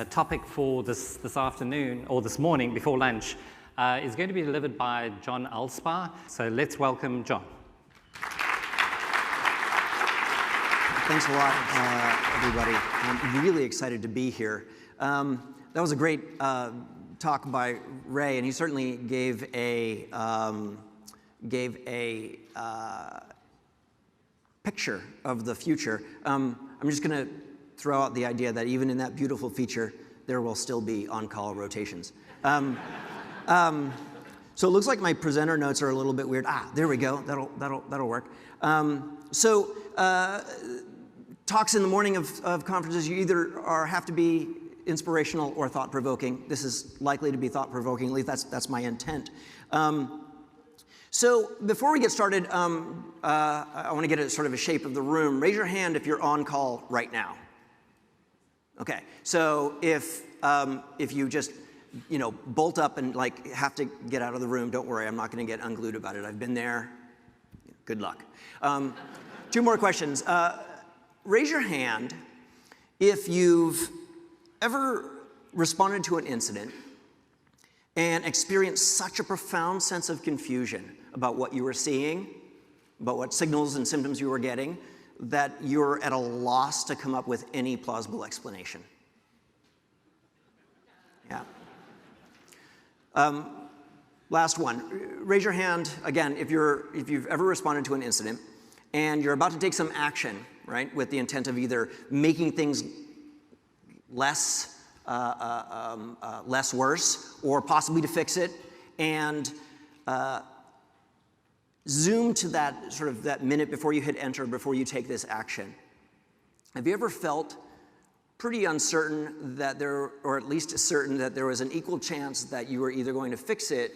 topic for this afternoon, or this morning before lunch, is going to be delivered by John Alspar. So let's welcome John. Thanks a lot, everybody. I'm really excited to be here. That was a great talk by Ray, and he certainly gave a picture of the future. I'm just going to throw out the idea that even in that beautiful future, there will still be on-call rotations. So it looks like my presenter notes are a little bit weird. There we go. That'll work. Talks in the morning of conferences, you either have to be inspirational or thought-provoking. This is likely to be thought-provoking. At least that's my intent. So before we get started, I want to get a sort of a shape of the room. Raise your hand if you're on call right now. Okay. So if you just bolt up and have to get out of the room, don't worry. I'm not going to get unglued about it. I've been there. Good luck. 2 more questions. Raise your hand if you've ever responded to an incident and experienced such a profound sense of confusion about what you were seeing, about what signals and symptoms you were getting, that you're at a loss to come up with any plausible explanation. Yeah. Last one. Raise your hand again if you've ever responded to an incident and you're about to take some action, right, with the intent of either making things less worse or possibly to fix it, and zoom to that minute before you hit enter, before you take this action. Have you ever felt pretty uncertain that or at least certain that there was an equal chance that you were either going to fix it,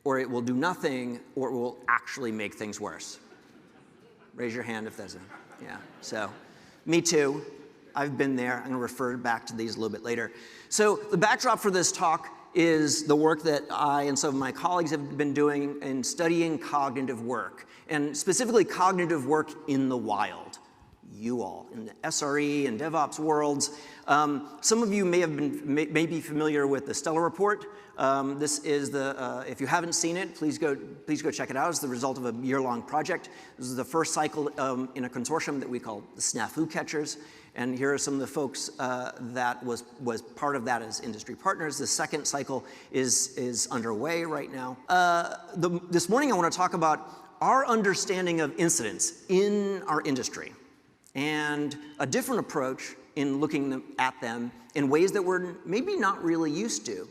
or it will do nothing, or it will actually make things worse? Raise your hand if that's yeah. So, me too. I've been there. I'm going to refer back to these a little bit later. So the backdrop for this talk is the work that I and some of my colleagues have been doing in studying cognitive work, and specifically cognitive work in the wild. You all, in the SRE and DevOps worlds. Some of you may be familiar with the Stellar Report. This is if you haven't seen it, please go check it out. It's the result of a year-long project. This is the first cycle in a consortium that we call the Snafu Catchers. And here are some of the folks that was part of that as industry partners. The second cycle is underway right now. This morning I want to talk about our understanding of incidents in our industry and a different approach in looking at them in ways that we're maybe not really used to.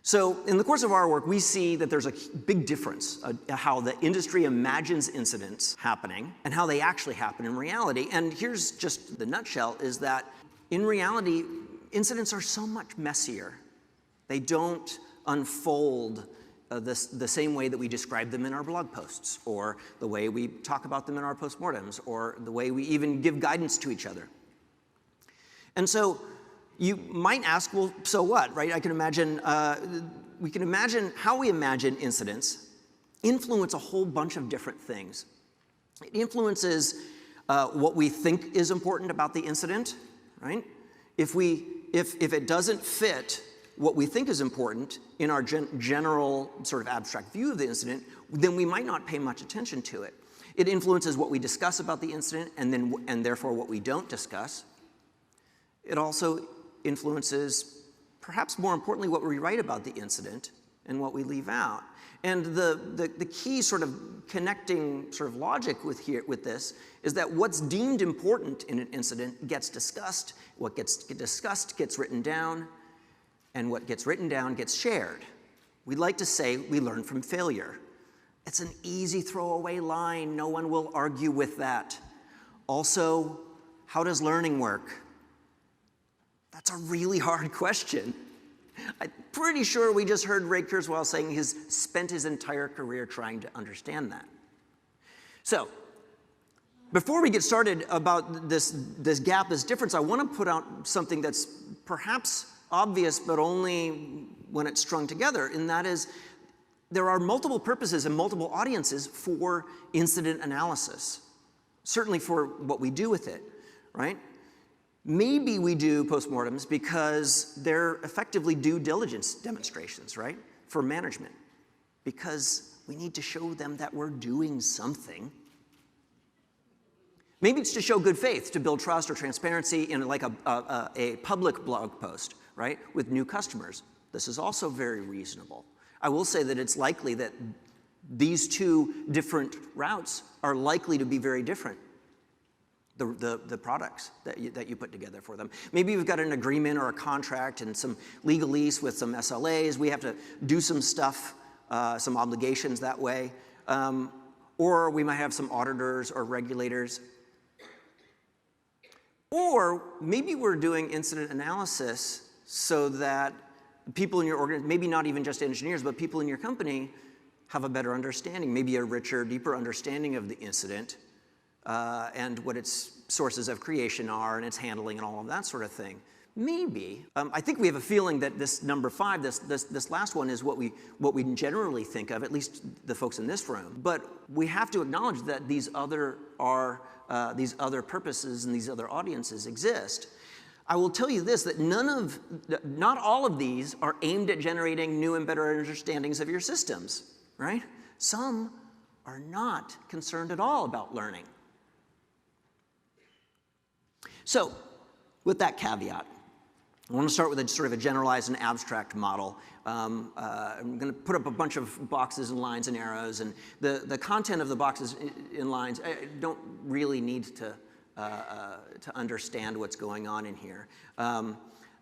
So in the course of our work, we see that there's a big difference how the industry imagines incidents happening and how they actually happen in reality. And here's just the nutshell, is that in reality, incidents are so much messier. They don't unfold the same way that we describe them in our blog posts, or the way we talk about them in our postmortems, or the way we even give guidance to each other. And so you might ask, well, so what, right? We can imagine how we imagine incidents influence a whole bunch of different things. It influences what we think is important about the incident, right? If it doesn't fit what we think is important in our general sort of abstract view of the incident, then we might not pay much attention to it. It influences what we discuss about the incident and therefore what we don't discuss. It also influences, perhaps more importantly, what we write about the incident and what we leave out. And the key sort of connecting sort of logic with this is that what's deemed important in an incident gets discussed, what gets discussed gets written down, and what gets written down gets shared. We like to say we learn from failure. It's an easy throwaway line. No one will argue with that. Also, how does learning work? That's a really hard question. I'm pretty sure we just heard Ray Kurzweil saying he's spent his entire career trying to understand that. So, before we get started about this gap, this difference, I want to put out something that's perhaps obvious, but only when it's strung together, and that is there are multiple purposes and multiple audiences for incident analysis, certainly for what we do with it, right? Maybe we do postmortems because they're effectively due diligence demonstrations, right, for management, because we need to show them that we're doing something. Maybe it's to show good faith, to build trust or transparency in like a public blog post, right, with new customers. This is also very reasonable. I will say that it's likely that these two different routes are likely to be very different, the products that you put together for them. Maybe you've got an agreement or a contract and some legalese with some SLAs. We have to do some stuff, some obligations that way. Or we might have some auditors or regulators. Or maybe we're doing incident analysis so that people in your organization, maybe not even just engineers, but people in your company have a better understanding, maybe a richer, deeper understanding of the incident and what its sources of creation are and its handling and all of that sort of thing. Maybe. I think we have a feeling that this number 5, this last one, is what we generally think of, at least the folks in this room. But we have to acknowledge that these other other purposes and these other audiences exist. I will tell you this, that not all of these are aimed at generating new and better understandings of your systems, right? Some are not concerned at all about learning. So, with that caveat, I want to start with a sort of a generalized and abstract model. I'm going to put up a bunch of boxes and lines and arrows, and the content of the boxes and lines, I don't really need to understand what's going on in here.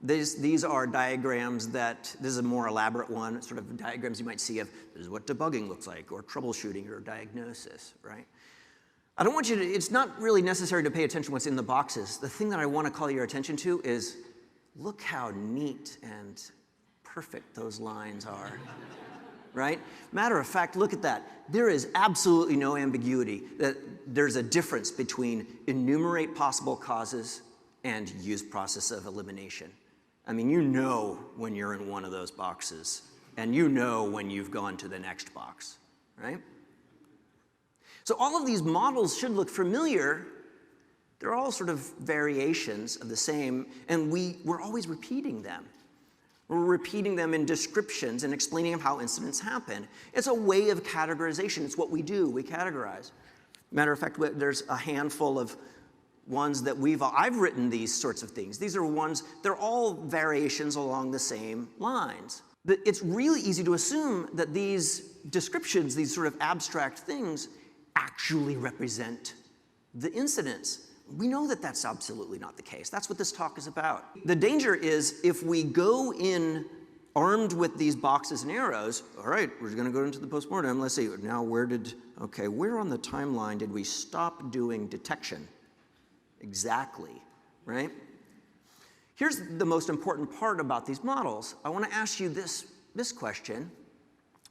These are diagrams this is a more elaborate one, sort of diagrams you might see of this is what debugging looks like, or troubleshooting, or diagnosis, right? I don't want you to, it's not really necessary to pay attention to what's in the boxes. The thing that I want to call your attention to is look how neat and perfect those lines are, right? Matter of fact, look at that. There is absolutely no ambiguity that there's a difference between enumerate possible causes and use process of elimination. I mean, you know when you're in one of those boxes, and you know when you've gone to the next box, right? So all of these models should look familiar. They're all sort of variations of the same, and we're always repeating them. We're repeating them in descriptions and explaining how incidents happen. It's a way of categorization. It's what we do. We categorize. Matter of fact, there's a handful of ones that I've written these sorts of things. These are ones, they're all variations along the same lines. It's really easy to assume that these descriptions, these sort of abstract things, actually represent the incidents. We know that that's absolutely not the case. That's what this talk is about. The danger is if we go in armed with these boxes and arrows, all right, we're going to go into the postmortem. Let's see, now where on the timeline did we stop doing detection? Exactly, right? Here's the most important part about these models. I want to ask you this question.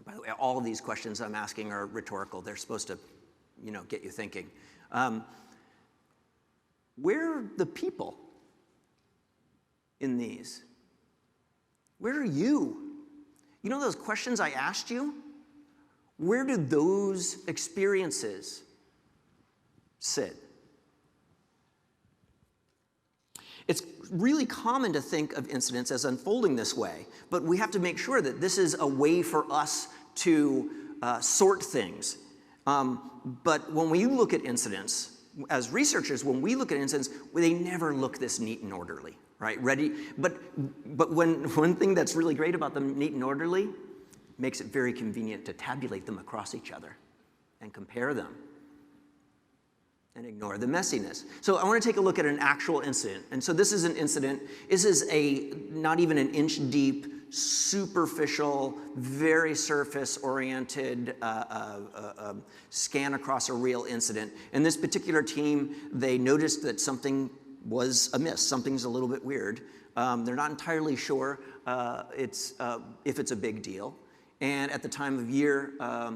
By the way, all of these questions I'm asking are rhetorical. They're supposed to, get you thinking. Where are the people in these? Where are you? You know those questions I asked you? Where do those experiences sit? It's really common to think of incidents as unfolding this way, but we have to make sure that this is a way for us to sort things. But when we look at incidents, as researchers, when we look at incidents, they never look this neat and orderly, right? Ready? But one thing that's really great about them neat and orderly makes it very convenient to tabulate them across each other and compare them and ignore the messiness. So I want to take a look at an actual incident. And so this is an incident. This is not even an inch deep, superficial, very surface-oriented scan across a real incident. And this particular team, they noticed that something was amiss. Something's a little bit weird. They're not entirely sure if it's a big deal. And at the time of year, a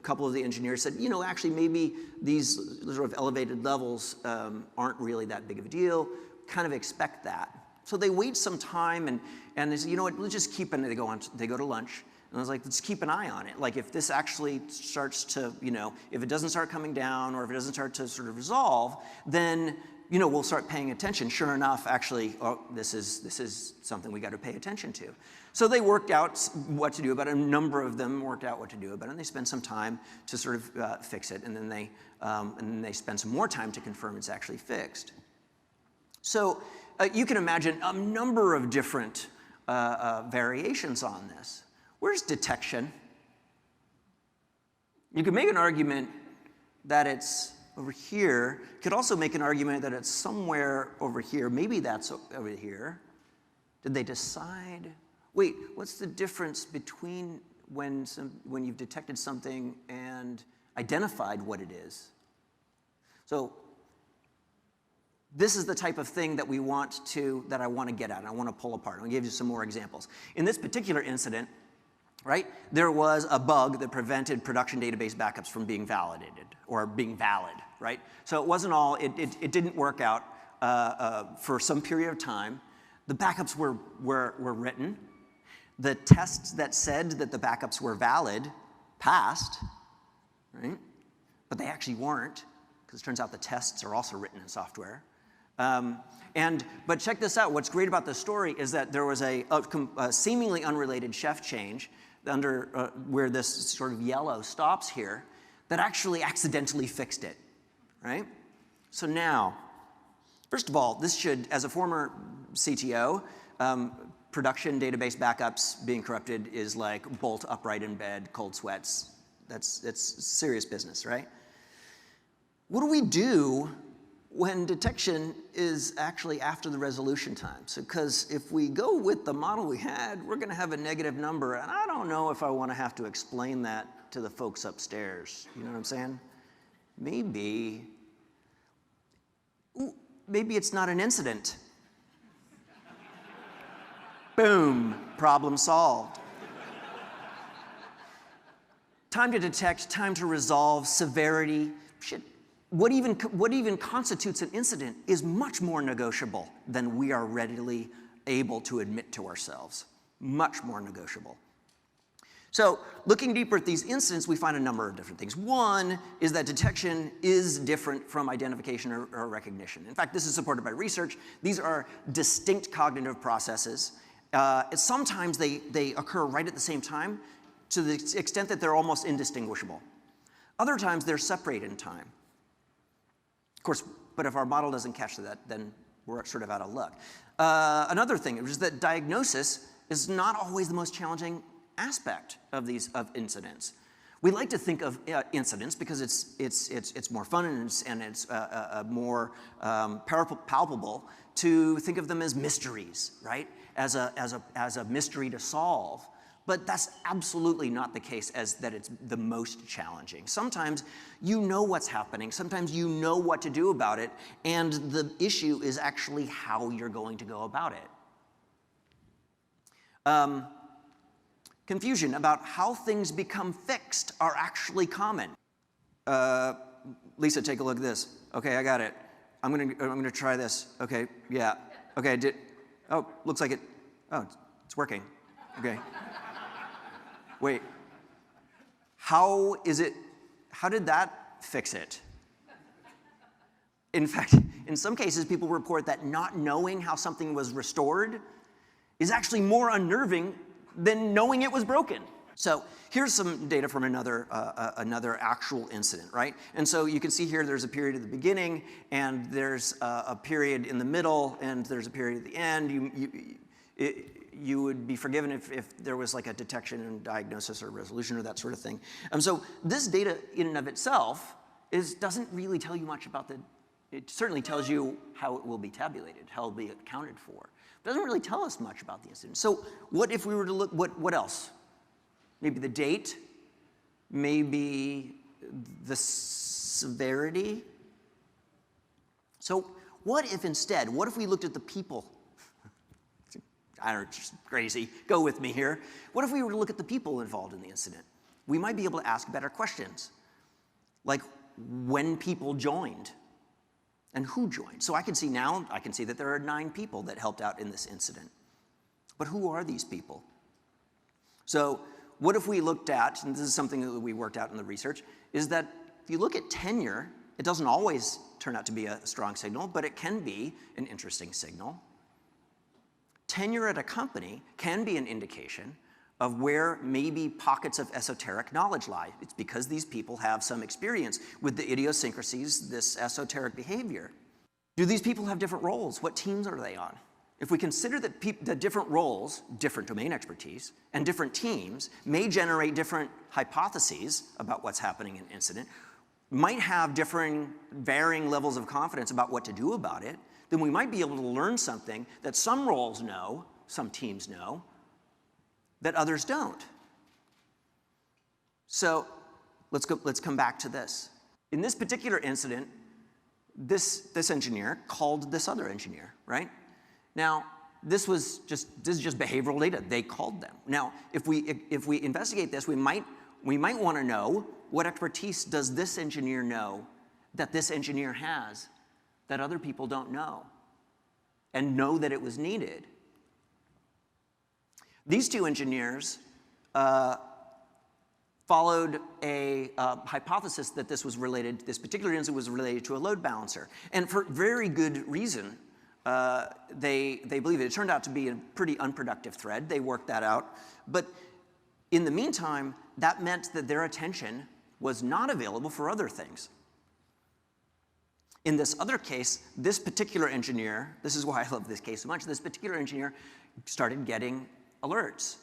couple of the engineers said, actually maybe these sort of elevated levels aren't really that big of a deal. Kind of expect that. So they wait some time and they say, what, let's just keep it. They go to lunch. And I was like, let's keep an eye on it. Like if this actually starts to, if it doesn't start coming down or if it doesn't start to sort of resolve, then we'll start paying attention. Sure enough, actually, oh, this is something we got to pay attention to. So they worked out what to do about it. A number of them worked out what to do about it, and they spent some time to sort of fix it, and then they spend some more time to confirm it's actually fixed. So you can imagine a number of different variations on this. Where's detection? You could make an argument that it's over here. You could also make an argument that it's somewhere over here. Maybe that's over here. Did they decide? Wait, what's the difference between when you've detected something and identified what it is? So this is the type of thing that I want to get at. I want to pull apart. I'm going to give you some more examples. In this particular incident, right, there was a bug that prevented production database backups from being validated or being valid, right? So it wasn't all, it didn't work out for some period of time. The backups were written. The tests that said that the backups were valid passed, right? But they actually weren't, because it turns out the tests are also written in software. But check this out. What's great about this story is that there was a seemingly unrelated chef change under where this sort of yellow stops here that actually accidentally fixed it, right? So now, first of all, this should, as a former CTO, production database backups being corrupted is like bolt upright in bed, cold sweats. It's serious business, right? What do we do when detection is actually after the resolution time? So, because if we go with the model we had, we're going to have a negative number, and I don't know if I want to have to explain that to the folks upstairs. You know what I'm saying? Maybe it's not an incident. Boom, problem solved. Time to detect, time to resolve, severity, shit. What even constitutes an incident is much more negotiable than we are readily able to admit to ourselves. Much more negotiable. So looking deeper at these incidents, we find a number of different things. One is that detection is different from identification or recognition. In fact, this is supported by research. These are distinct cognitive processes. Sometimes they occur right at the same time to the extent that they're almost indistinguishable. Other times they're separated in time. Of course, but if our model doesn't catch that, then we're sort of out of luck. Another thing is that diagnosis is not always the most challenging aspect of incidents. We like to think of incidents because it's more fun and it's more palpable to think of them as mysteries, right? As a mystery to solve. But that's absolutely not the case as that it's the most challenging. Sometimes you know what's happening, sometimes you know what to do about it, and the issue is actually how you're going to go about it. Confusion about how things become fixed are actually common. Lisa, take a look at this. Okay, I got it. I'm gonna try this. Okay, yeah. Okay, I did. Oh, looks like it. Oh, it's working. Okay. Wait, how did that fix it? In fact, in some cases, people report that not knowing how something was restored is actually more unnerving than knowing it was broken. So here's some data from another actual incident, right? And so you can see here there's a period at the beginning, and there's a period in the middle, and there's a period at the end. You would be forgiven if there was like a detection and diagnosis or resolution or that sort of thing. So this data in and of itself doesn't really tell you much about it certainly tells you how it will be tabulated, how it will be accounted for. It doesn't really tell us much about the incident. So what if we were to look, what else? Maybe the date, maybe the severity. So what if we looked at the people? I don't know, just crazy. Go with me here. What if we were to look at the people involved in the incident? We might be able to ask better questions, like when people joined and who joined. So I can see that there are 9 people that helped out in this incident. But who are these people? So what if we looked at, and this is something that we worked out in the research, is that if you look at tenure, It doesn't always turn out to be a strong signal, but it can be an interesting signal. Tenure at a company can be an indication of where maybe pockets of esoteric knowledge lie. It's because these people have some experience with the idiosyncrasies, this esoteric behavior. Do these people have different roles? What teams are they on? If we consider that different roles, different domain expertise, and different teams may generate different hypotheses about what's happening in an incident, might have varying levels of confidence about what to do about it, then we might be able to learn something that some roles know, some teams know, that others don't. So let's come back to this. In this particular incident, this engineer called this other engineer, right? Now, this is just behavioral data. They called them. Now, if we investigate this, we might want to know what expertise does this engineer know that this engineer has that other people don't know, and know that it was needed. These two engineers followed a hypothesis that this particular incident was related to a load balancer. And for very good reason, they believe it. It turned out to be a pretty unproductive thread. They worked that out. But in the meantime, that meant that their attention was not available for other things. In this other case, this particular engineer, this is why I love this case so much, this particular engineer started getting alerts.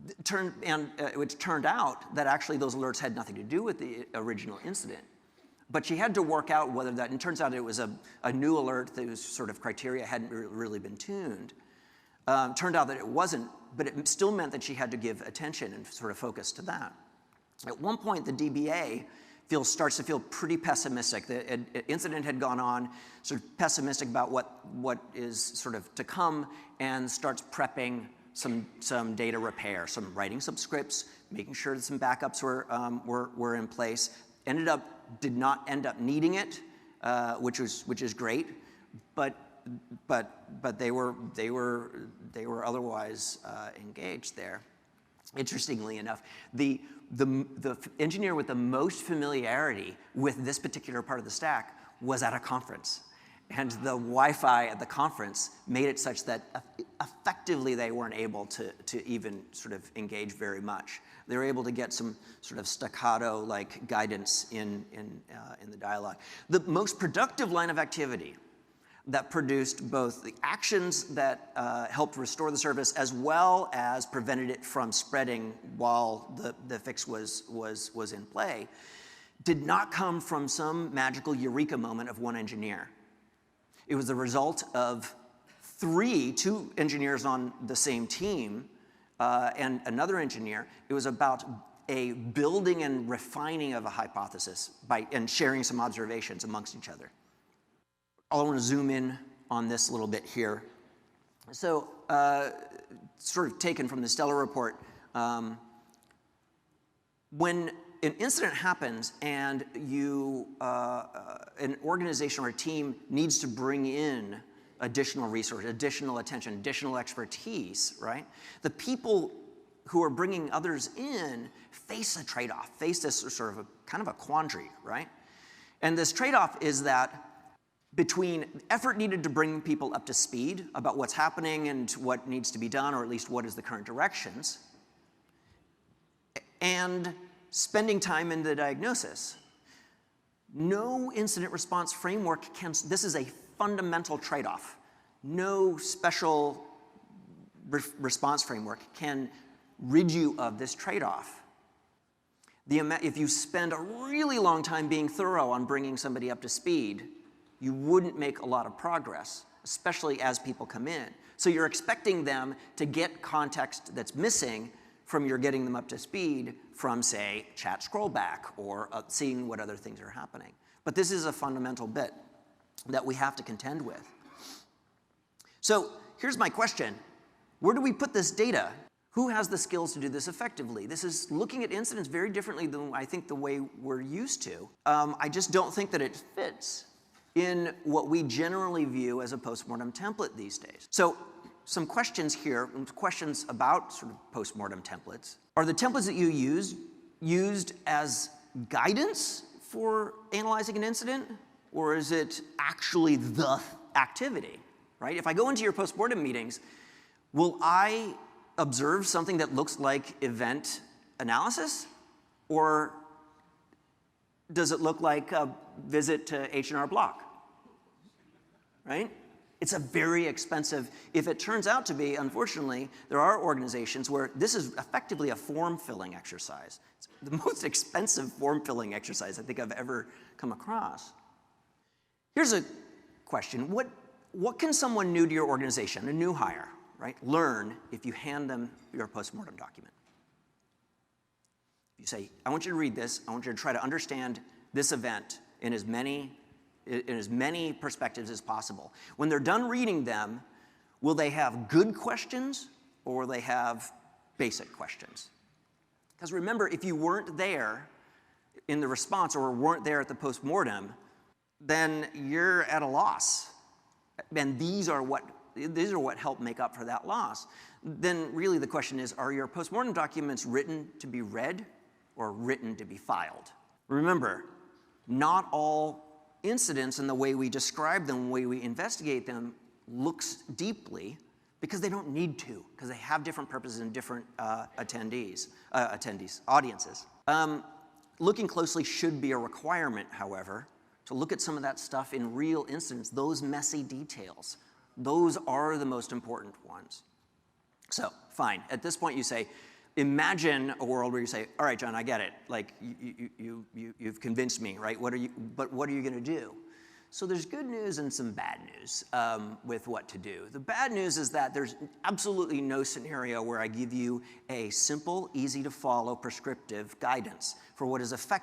It turned out that actually those alerts had nothing to do with the original incident. But she had to work out whether that, and it turns out it was a new alert whose sort of criteria hadn't really been tuned. Turned out that it wasn't, but it still meant that she had to give attention and sort of focus to that. At one point, the DBA starts to feel pretty pessimistic. The incident had gone on, sort of pessimistic about what is sort of to come, and starts prepping some data repair, writing some scripts, making sure that some backups were in place. Did not end up needing it, which is great, but they were otherwise engaged there. Interestingly enough, the engineer with the most familiarity with this particular part of the stack was at a conference. And the Wi-Fi at the conference made it such that effectively they weren't able to even sort of engage very much. They were able to get some sort of staccato-like guidance in the dialogue. The most productive line of activity that produced both the actions that helped restore the service as well as prevented it from spreading while the fix was in play did not come from some magical eureka moment of one engineer. It was the result of two engineers on the same team and another engineer. It was about a building and refining of a hypothesis and sharing some observations amongst each other. I want to zoom in on this a little bit here. So, sort of taken from the Stellar report, when an incident happens and an organization or a team needs to bring in additional resources, additional attention, additional expertise, right? The people who are bringing others in face a trade-off, face this sort of kind of a quandary, right? And this trade-off is that between effort needed to bring people up to speed about what's happening and what needs to be done, or at least what is the current directions, and spending time in the diagnosis. No incident response framework this is a fundamental trade-off. No special response framework can rid you of this trade-off. If you spend a really long time being thorough on bringing somebody up to speed, you wouldn't make a lot of progress, especially as people come in. So you're expecting them to get context that's missing from your getting them up to speed from, say, chat scroll back or seeing what other things are happening. But this is a fundamental bit that we have to contend with. So here's my question. Where do we put this data? Who has the skills to do this effectively? This is looking at incidents very differently than I think the way we're used to. I just don't think that it fits in what we generally view as a postmortem template these days. So some questions here, questions about sort of postmortem templates. Are the templates that you use used as guidance for analyzing an incident, or is it actually the activity, right? If I go into your postmortem meetings, will I observe something that looks like event analysis, or does it look like a visit to H&R Block, right? It's a very expensive, if it turns out to be, unfortunately, there are organizations where this is effectively a form-filling exercise. It's the most expensive form-filling exercise I think I've ever come across. Here's a question. What can someone new to your organization, a new hire, right, learn if you hand them your postmortem document? You say, I want you to read this. I want you to try to understand this event in as many perspectives as possible. When they're done reading them, will they have good questions or will they have basic questions? Because remember, if you weren't there in the response or weren't there at the postmortem, then you're at a loss. And these are what help make up for that loss. Then really the question is, are your postmortem documents written to be read or written to be filed? Remember, not all incidents and the way we describe them, the way we investigate them, looks deeply because they don't need to, because they have different purposes and different audiences. Looking closely should be a requirement, however, to look at some of that stuff in real incidents, those messy details. Those are the most important ones. So, fine. At this point you say, imagine a world where you say, all right, John, I get it. Like, you've convinced me, right? But what are you going to do? So there's good news and some bad news with what to do. The bad news is that there's absolutely no scenario where I give you a simple, easy to follow prescriptive guidance for what is effective